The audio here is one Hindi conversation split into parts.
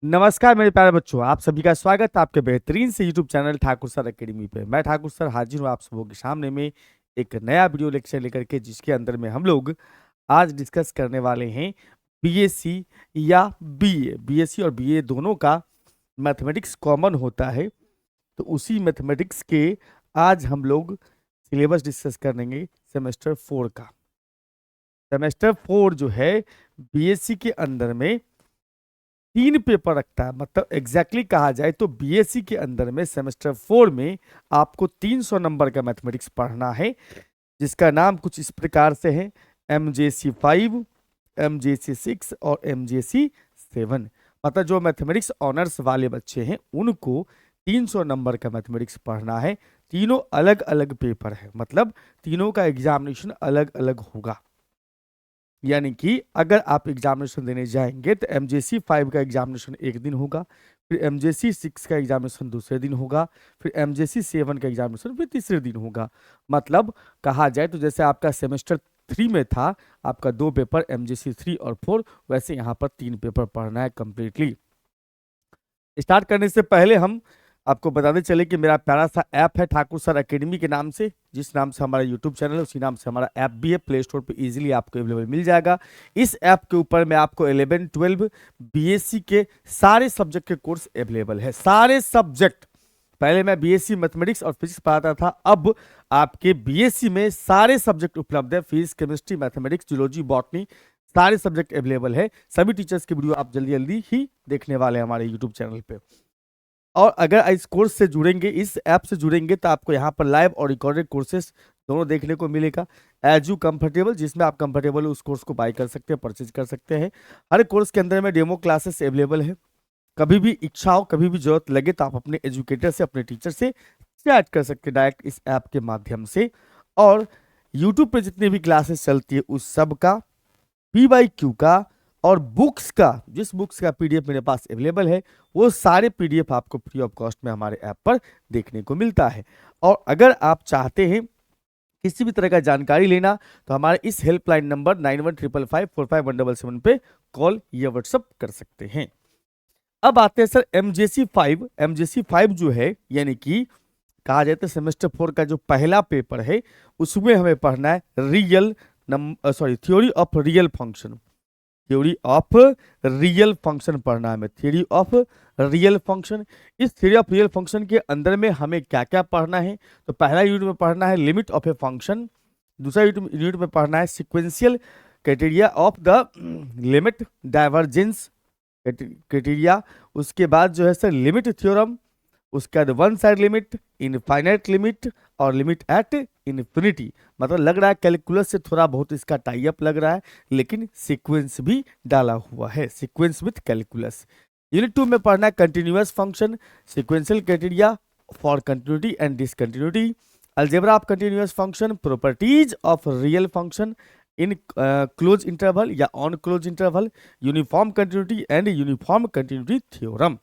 नमस्कार मेरे प्यारे बच्चों, आप सभी का स्वागत है आपके बेहतरीन से YouTube channel Thakur sir academy पे। मैं ठाकुर सर हाजिर हूँ आप सबों के सामने में एक नया वीडियो लेक्चर लेकर के, जिसके अंदर में हम लोग आज डिस्कस करने वाले हैं बीएससी या बीए। बीएससी और बीए दोनों का मैथमेटिक्स कॉमन होता है, तो उसी मैथमेटिक्स के आज हम लोग सिलेबस डिस्कस करेंगे सेमेस्टर 4 का। सेमेस्टर 4 जो है बीएससी के अंदर में 3 पेपर रखता है। मतलब एग्जैक्टली कहा जाए तो बीएससी के अंदर में सेमेस्टर 4 में आपको 300 नंबर का मैथमेटिक्स पढ़ना है, जिसका नाम कुछ इस प्रकार से है: MJC 5, MJC 6 और MJC 7। मतलब जो मैथमेटिक्स ऑनर्स वाले बच्चे हैं उनको 300 नंबर का मैथमेटिक्स पढ़ना है। तीनों अलग अलग पेपर है, मतलब तीनों का एग्जामिनेशन अलग अलग होगा। यानी कि अगर आप एग्जामिनेशन देने जाएंगे तो MJC 5 का एग्जामिनेशन एक दिन होगा, फिर MJC 6 का एग्जामिनेशन दूसरे दिन होगा, फिर MJC 7 का एग्जामिनेशन फिर तीसरे दिन होगा। मतलब कहा जाए तो जैसे आपका सेमेस्टर 3 में था, आपका 2 पेपर MJC 3 और 4, वैसे यहाँ पर 3 पेपर पढ़ना है कंप्लीटली। स्टार्ट करने से पहले हम आपको बताते चले कि मेरा प्यारा सा ऐप है ठाकुर सर एकेडमी के नाम से। जिस नाम से हमारा यूट्यूब चैनल है उसी नाम से हमारा ऐप भी है। प्ले स्टोर पे इजीली आपको अवेलेबल मिल जाएगा। इस ऐप के ऊपर में आपको 11, 12 बीएससी के सारे सब्जेक्ट के कोर्स अवेलेबल है। सारे सब्जेक्ट, पहले मैं बीएससी मैथमेटिक्स और फिजिक्स पढ़ाता था, अब आपके बीएससी में सारे सब्जेक्ट उपलब्ध है। Physics, chemistry, mathematics, geology, botany, सारे सब्जेक्ट अवेलेबल है। सभी टीचर्स की वीडियो आप जल्दी जल्दी ही देखने वाले हैं हमारे यूट्यूब चैनल पे। और अगर इस कोर्स से जुड़ेंगे, इस ऐप से जुड़ेंगे, तो आपको यहाँ पर लाइव और रिकॉर्डेड कोर्सेज दोनों देखने को मिलेगा। एज यू कंफर्टेबल, जिसमें आप कंफर्टेबल उस कोर्स को बाय कर सकते हैं, परचेज कर सकते हैं। हर कोर्स के अंदर में डेमो क्लासेस अवेलेबल है। कभी भी इच्छा हो, कभी भी जरूरत लगे तो आप अपने एजुकेटर से, अपने टीचर से चैट कर सकते हैं डायरेक्ट इस ऐप के माध्यम से। और यूट्यूब पे जितनी भी क्लासेस चलती है उस सब का, PYQ का और बुक्स का, जिस बुक्स का PDF मेरे पास अवेलेबल है, वो सारे PDF आपको फ्री ऑफ कॉस्ट में हमारे ऐप पर देखने को मिलता है। और अगर आप चाहते हैं किसी भी तरह का जानकारी लेना, तो हमारे इस हेल्पलाइन नंबर 9155545177 पे कॉल या व्हाट्सअप कर सकते हैं। अब आते हैं सर MJC 5। MJC 5 जो है, यानी कि कहा जाता है सेमेस्टर 4 का जो पहला पेपर है, उसमें हमें पढ़ना है theory of real function. Theory of real function पढ़ना है हमें, थ्योरी ऑफ रियल फंक्शन। इस थ्योरी ऑफ रियल फंक्शन के अंदर में हमें क्या क्या पढ़ना है, तो पहला यूनिट में पढ़ना है लिमिट ऑफ ए फंक्शन। दूसरा यूनिट में पढ़ना है sequential criteria of the limit, divergence criteria. उसके बाद जो है सर लिमिट थ्योरम, उसके बाद one side limit, infinite limit और लिमिट एट इन्फिनिटी। मतलब लग रहा है कैलकुलस से थोड़ा बहुत इसका टाई अप लग रहा है, लेकिन सीक्वेंस भी डाला हुआ है, सीक्वेंस विथ कैलकुलस। यूनिट 2 में पढ़ना है continuous function, sequential criteria for continuity and discontinuity, algebra of continuous function, properties of real function in close interval या on close interval, uniform continuity and uniform continuity theorem.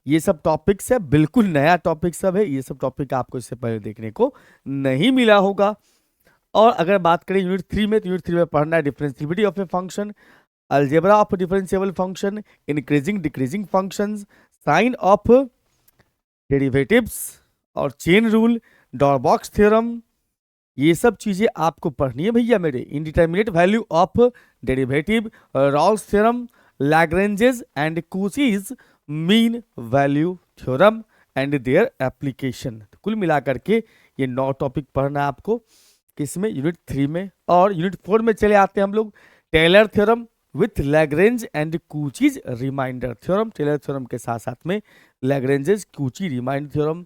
ये सब टॉपिक्स है, बिल्कुल नया टॉपिक सब है। ये सब टॉपिक आपको इससे पहले देखने को नहीं मिला होगा। और अगर बात करें यूनिट 3 में, तो यूनिट 3 में पढ़ना है differentiability of a function, algebra of differentiable function, increasing decreasing functions, sign of derivatives और चेन रूल, डॉरबॉक्स थ्योरम। ये सब चीजें आपको पढ़नी है भैया मेरे। Indeterminate value of derivative, Rolle's theorem, Lagrange's and Cauchy's mean value theorem and their application. कुल मिलाकर के ये 9 टॉपिक पढ़ना है आपको, किसमें, यूनिट 3 में। और यूनिट 4 में चले आते हैं हम लोग, Taylor theorem with Lagrange and Cauchy's remainder theorem. Taylor theorem के साथ साथ में Lagrange's, Cauchy, remainder theorem,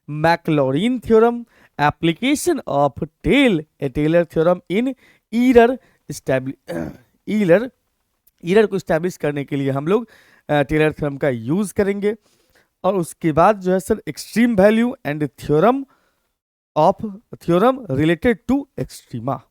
Maclaurin theorem, application of Taylor theorem in error error को स्टैब्लिश करने के लिए हम लोग टेलर थ्योरम का यूज करेंगे। और उसके बाद जो है sir extreme value and theorem related to extrema.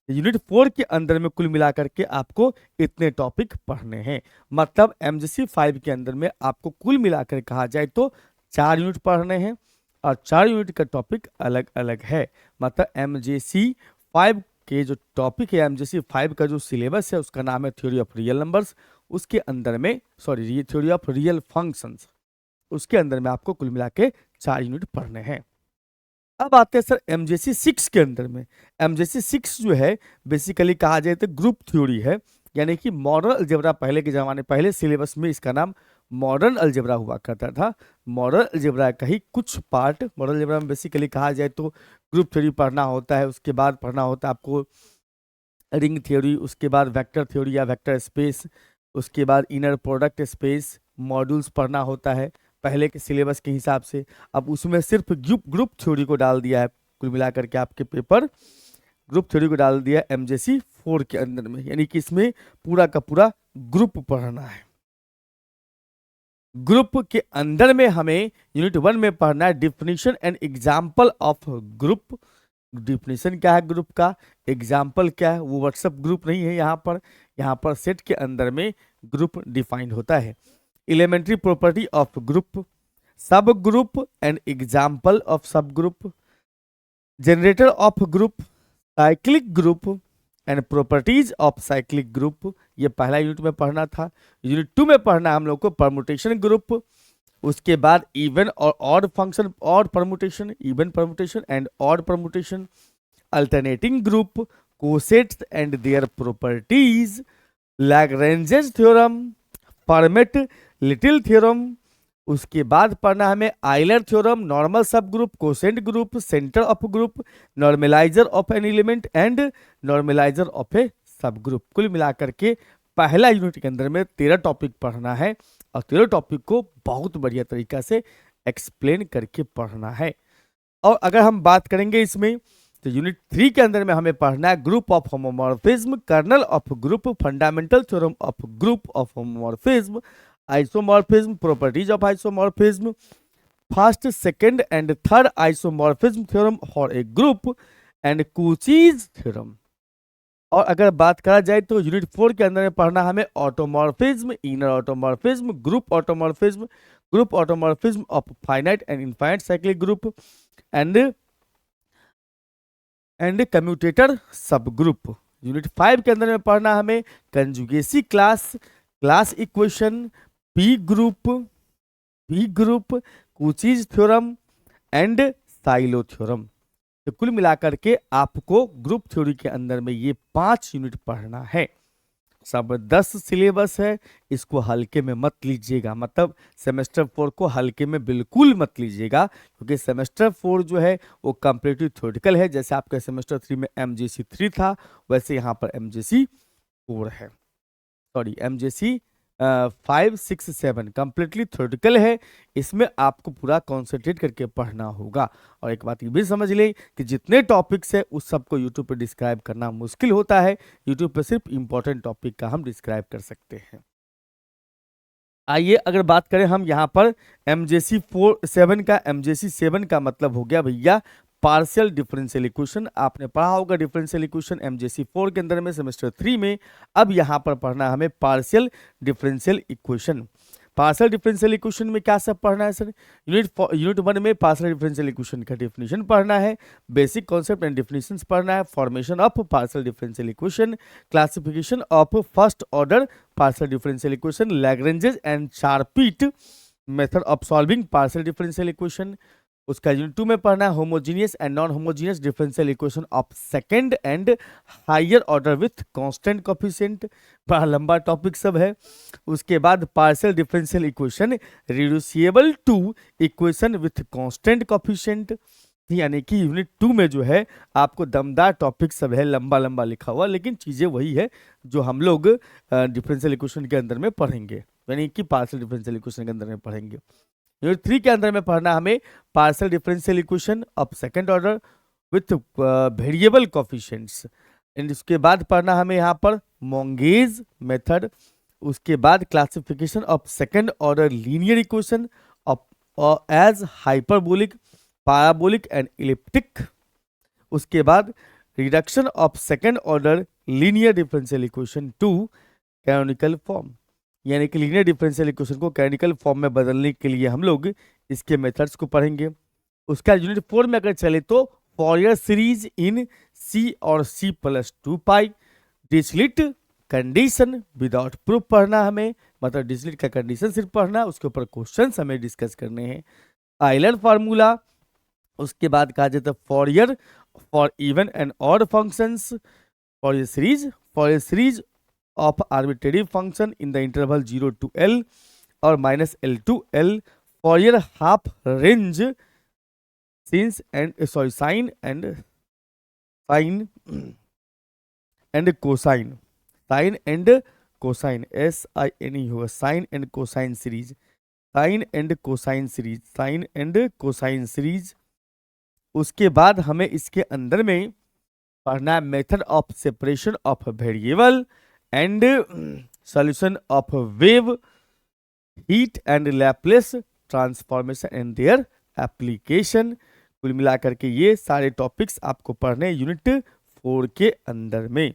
Unit 4 के अंदर में कुल मिलाकर के आपको इतने टॉपिक पढ़ने हैं। मतलब MJC 5 के अंदर में आपको कुल मिलाकर कहा जाए तो 4 यूनिट पढ़ने हैं, और 4 यूनिट का टॉपिक अलग अलग है। मतलब MJC 5 के जो टॉपिक है, MJC 5 का जो सिलेबस है, उसका नाम है थ्योरी ऑफ रियल नंबर्स। उसके अंदर में sorry theory of real functions, उसके अंदर में आपको कुल मिला के 4 यूनिट पढ़ने हैं। अब आते हैं सर एमजेसी 6 के अंदर में। एमजेसी 6 जो है बेसिकली कहा जाए तो ग्रुप थ्योरी है, यानी कि मॉडर्न अलजेब्रा, पहले के ज़माने पहले सिलेबस में इसका नाम मॉडर्न अलजेब्रा हुआ करता था। मॉडर्न अलजेब्रा का ही कुछ पार्ट, मॉडर्न अलजेब्रा में बेसिकली कहा जाए तो ग्रुप थ्योरी पढ़ना होता है, उसके बाद पढ़ना होता है आपको रिंग थ्योरी, उसके बाद वेक्टर थ्योरी या वेक्टर स्पेस, उसके बाद इनर प्रोडक्ट स्पेस, मॉड्यूल्स पढ़ना होता है पहले के सिलेबस के हिसाब से। अब उसमें सिर्फ ग्रुप थ्योरी को डाल दिया है, कुल मिलाकर के आपके पेपर ग्रुप थ्योरी को डाल दिया एमजेसी 4 के अंदर में, यानी कि इसमें पूरा का पूरा ग्रुप पढ़ना है। ग्रुप के अंदर में हमें यूनिट 1 में पढ़ना है definition and example of group. Definition क्या है ग्रुप का, एग्जाम्पल क्या है, वो व्हाट्सएप ग्रुप नहीं है यहाँ पर सेट के अंदर में ग्रुप डिफाइंड होता है। एलिमेंट्री प्रॉपर्टी ऑफ ग्रुप, सब ग्रुप एंड एग्जाम्पल ऑफ सब group, generator off group, cyclic group and properties of cyclic group, ये पहला यूनिट में पढ़ना था। यूनिट 2 में पढ़ना हम लोग को परमुटेशन ग्रुप, उसके बाद इवन और odd function, odd permutation, even permutation and odd permutation, alternating group, cosets and their properties, Lagrange's theorem, Fermat little theorem, उसके बाद पढ़ना हमें Euler theorem, normal subgroup, quotient group, centre of group, normaliser of an element and normaliser of a subgroup. कुल मिलाकर के पहला यूनिट के अंदर में 13 टॉपिक पढ़ना है और 13 टॉपिक को बहुत बढ़िया तरीका से एक्सप्लेन करके पढ़ना है। और अगर हम बात करेंगे इसमें तो यूनिट 3 के अंदर में हमें पढ़ना है group of homomorphism, kernel of group, fundamental theorem of group of homomorphism, isomorphism, properties of isomorphism, first, second and third isomorphism theorem for a group and Cauchy's theorem. और अगर बात करा जाए तो यूनिट 4 के अंदर में पढ़ना हमें automorphism, inner automorphism, group automorphism of finite and infinite cyclic group and commutator subgroup. Unit 5 के अंदर में पढ़ना हमें conjugacy class, class equation, P group, Cauchy's theorem and Sylow theorem. तो कुल मिलाकर के आपको ग्रुप थ्योरी के अंदर में ये 5 यूनिट पढ़ना है। जबरदस्त सिलेबस है, इसको हल्के में मत लीजिएगा, मतलब सेमेस्टर 4 को हल्के में बिल्कुल मत लीजिएगा, क्योंकि सेमेस्टर 4 जो है वो कंप्लीटली थ्योरेटिकल है। जैसे आपके सेमेस्टर 3 में एमजेसी 3 था, वैसे यहाँ पर एमजेसी 4 है, सॉरी एमजेसी 5, 6, 7 कंप्लीटली थ्योरेटिकल है। इसमें आपको पूरा कॉन्सेंट्रेट करके पढ़ना होगा। और एक बात ये भी समझ लें कि जितने टॉपिक्स है उस सबको यूट्यूब पे डिस्क्राइब करना मुश्किल होता है, यूट्यूब पे सिर्फ इंपॉर्टेंट टॉपिक का हम डिस्क्राइब कर सकते हैं। आइए अगर बात करें हम यहाँ पर एमजेसी 7 का, एमजेसी 7 का मतलब हो गया भैया पार्शियल डिफरेंशियल इक्वेशन। आपने पढ़ा होगा डिफरेंशियल इक्वेशन एमजेसी 4 के अंदर में सेमेस्टर 3 में। अब यहाँ पर पढ़ना हमें partial differential equation. Partial differential equation में क्या सब पढ़ना है सर? यूनिट 1 में पार्शियल डिफरेंशियल इक्वेशन का डेफिनेशन पढ़ना है, बेसिक कॉन्सेप्ट एंड डेफिनेशंस पढ़ना है, formation of partial differential equation, classification of first order partial differential equation, Lagrange's and Charpit method of solving partial differential equation. उसका यूनिट 2 में पढ़ना है homogeneous and non homogeneous differential equation of second and higher order with constant coefficient. बड़ा लंबा टॉपिक सब है। उसके बाद partial differential equation reducible to equation with constant coefficient, यानी कि यूनिट 2 में जो है आपको दमदार टॉपिक सब है, लंबा लंबा लिखा हुआ, लेकिन चीज़ें वही है जो हम लोग डिफरेंशियल इक्वेशन के अंदर में पढ़ेंगे, यानी कि पार्शियल डिफरेंशियल इक्वेशन के अंदर में पढ़ेंगे। यूनिट 3 के अंदर में पढ़ना हमें partial differential equation of second order with variable coefficients. And उसके बाद पढ़ना हमें यहाँ पर मोंगेज मेथड। उसके बाद classification of second order linear equation of as hyperbolic, parabolic and elliptic. उसके बाद reduction of second order linear differential equation to canonical form, यानी कि लीनियर डिफरेंशियल इक्वेशन को कैनोनिकल फॉर्म में बदलने के लिए हम लोग इसके मेथड्स को पढ़ेंगे। उसका यूनिट 4 में अगर चले तो फॉरियर सीरीज इन C और C+2 पाई, डिरिचलेट कंडीशन विदाउट प्रूफ पढ़ना हमें, मतलब डिस्क्रीट का कंडीशन सिर्फ पढ़ना, उसके ऊपर क्वेश्चंस हमें डिस्कस करने हैं। आइलर फार्मूला, उसके बाद कहा जाता है Fourier for even and odd functions, for a series of arbitrary function in the interval 0 to L और -L to L, Fourier half range sine and cosine, SINE होगा, sine and cosine series, sine and cosine series. उसके बाद हमें इसके अंदर में पढ़ना है method of separation of variable and solution of wave, heat and Laplace transformation and their application. कुल मिलाकर के ये सारे टॉपिक्स आपको पढ़ने यूनिट 4 के अंदर में।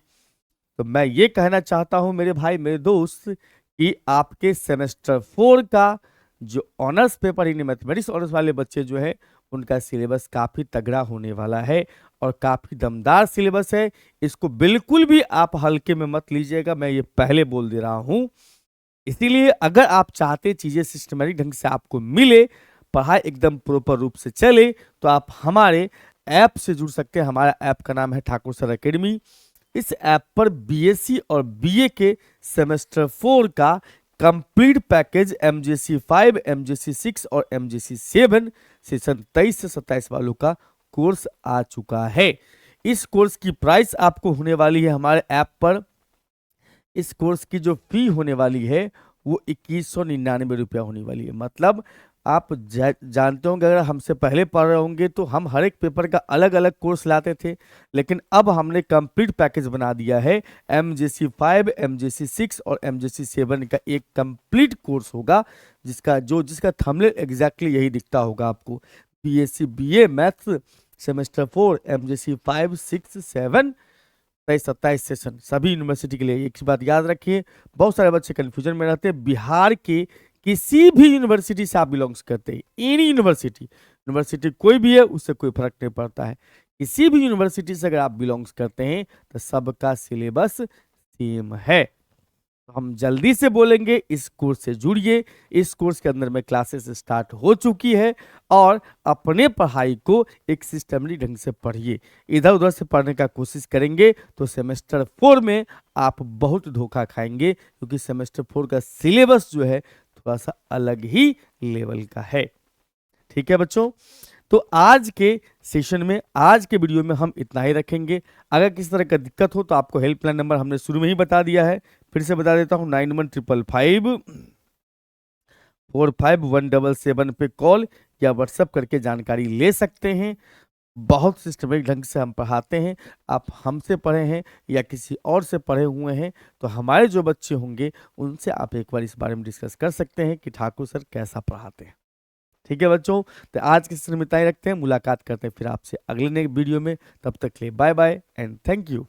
तो मैं ये कहना चाहता हूं मेरे भाई मेरे दोस्त कि आपके सेमेस्टर 4 का जो honours paper in mathematics honours वाले बच्चे जो है उनका सिलेबस काफ़ी तगड़ा होने वाला है और काफ़ी दमदार सिलेबस है। इसको बिल्कुल भी आप हल्के में मत लीजिएगा, मैं ये पहले बोल दे रहा हूँ। इसीलिए अगर आप चाहते चीज़ें सिस्टमेटिक ढंग से आपको मिले, पढ़ाई एकदम प्रॉपर रूप से चले, तो आप हमारे ऐप से जुड़ सकते हैं। हमारा ऐप का नाम है ठाकुर सर एकेडमी। इस ऐप पर बीएससी और बीए के सेमेस्टर 4 का कंप्लीट पैकेज MJC 5, MJC 6 और MJC 7 सेशन 23 से 27 वालों का कोर्स आ चुका है। इस कोर्स की प्राइस आपको होने वाली है हमारे ऐप पर, इस कोर्स की जो फी होने वाली है वो 2199 रुपया होने वाली है। मतलब आप जानते होंगे अगर हमसे पहले पढ़ रहे होंगे तो हम हर एक पेपर का अलग अलग कोर्स लाते थे, लेकिन अब हमने कंप्लीट पैकेज बना दिया है। MJC 5, MJC 6 और MJC 7 का एक कंप्लीट कोर्स होगा जिसका थंबनेल एग्जैक्टली यही दिखता होगा आपको। BSc BA maths semester 4 MJC 5, 6, 7, 27 session सभी यूनिवर्सिटी के लिए। एक बात याद रखिए, बहुत सारे बच्चे कंफ्यूजन में रहते हैं। बिहार के किसी भी यूनिवर्सिटी से आप बिलोंग्स करते हैं, एनी यूनिवर्सिटी कोई भी है, उससे कोई फर्क नहीं पड़ता है। किसी भी यूनिवर्सिटी से अगर आप बिलोंग्स करते हैं तो सबका सिलेबस सेम है। तो हम जल्दी से बोलेंगे इस कोर्स से जुड़िए। इस कोर्स के अंदर में क्लासेस स्टार्ट हो चुकी है और अपने पढ़ाई को एक सिस्टमेटिक ढंग से पढ़िए। इधर उधर से पढ़ने का कोशिश करेंगे तो सेमेस्टर 4 में आप बहुत धोखा खाएंगे, क्योंकि सेमेस्टर 4 का सिलेबस जो है थोड़ा सा अलग ही लेवल का है। ठीक है बच्चों, तो आज के सेशन में, आज के वीडियो में हम इतना ही रखेंगे। अगर किसी तरह का दिक्कत हो तो आपको हेल्पलाइन नंबर हमने शुरू में ही बता दिया है, फिर से बता देता हूं, 9155 45177 पे कॉल या व्हाट्सएप करके जानकारी ले सकते हैं। बहुत सिस्टमेटिक ढंग से हम पढ़ाते हैं। आप हमसे पढ़े हैं या किसी और से पढ़े हुए हैं तो हमारे जो बच्चे होंगे उनसे आप एक बार इस बारे में डिस्कस कर सकते हैं कि ठाकुर सर कैसा पढ़ाते हैं। ठीक है बच्चों, तो आज के सेशन में इतना ही रखते हैं। मुलाकात करते हैं फिर आपसे अगले नए वीडियो में। तब तक के लिए bye bye and thank you.